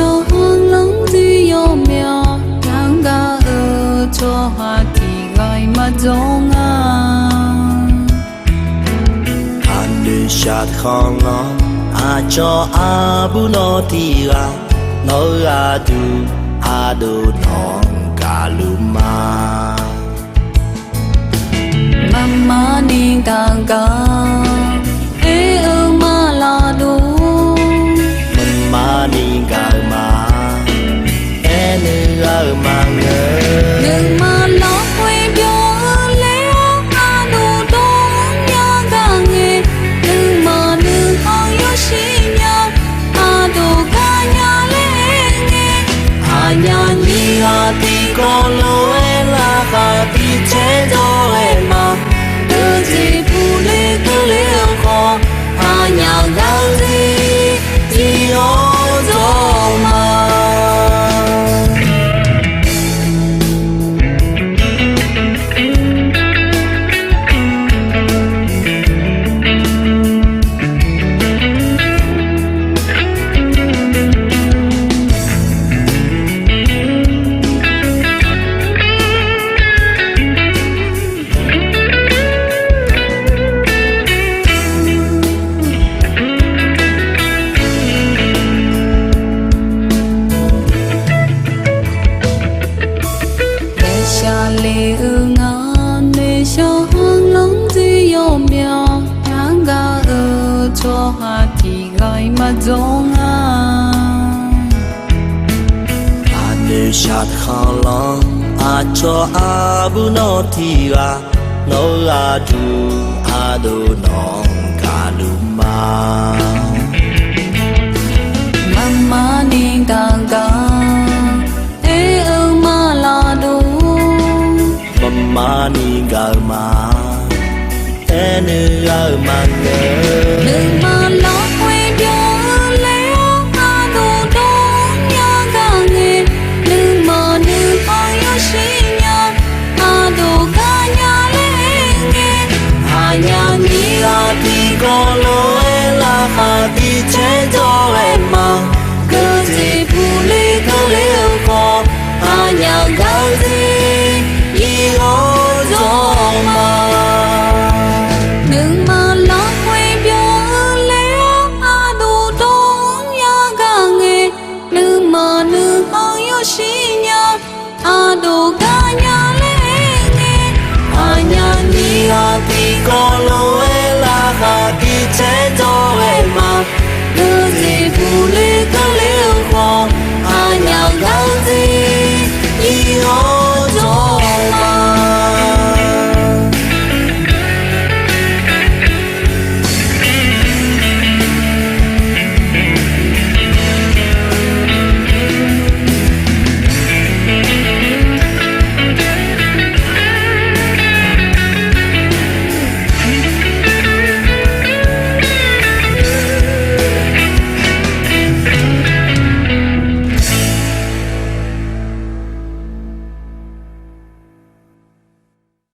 cho hương lắng gì yo mèo đang ga ở cho hoa thì gai mà giống anh đi sát không nó cho bu nó thì nó du nó cả luma mama ni càng ga ma la du mama ni ga ma nu ma ngơ đừng mà lo quay biểu lẽ anu đông nhà ga nghe đừng mà đừng có yêu xin nhau đồ cả nhà lên nghe nhà ni thì con lối là cả thì chết rồi mà cứ gì phụ lê cứ liêu khó nhà ga gì ô dô mà lệ ngang để cho hương lắng gì yo mèo đang ga ở cho hoa thì gai mà giống anh sát khang long cho bu nó thì nó du nó cả luma mama ni đang ga ma la du mama ni ga ma ma ngơ đừng mà lo quay biểu lẽ anu đông nhà ga nghe đừng mà đừng có yêu xin nhau đồ cả nhà lên nghe nhà ni thì con lối là cả thì chết rồi mà cứ gì phụ lê cứ liêu khó nhà ga gì ô dô mà đừng mà lo quay biểu lẽ đồ đông nhà ga nghe đừng mà đừng có yêu xin nhau đồ cả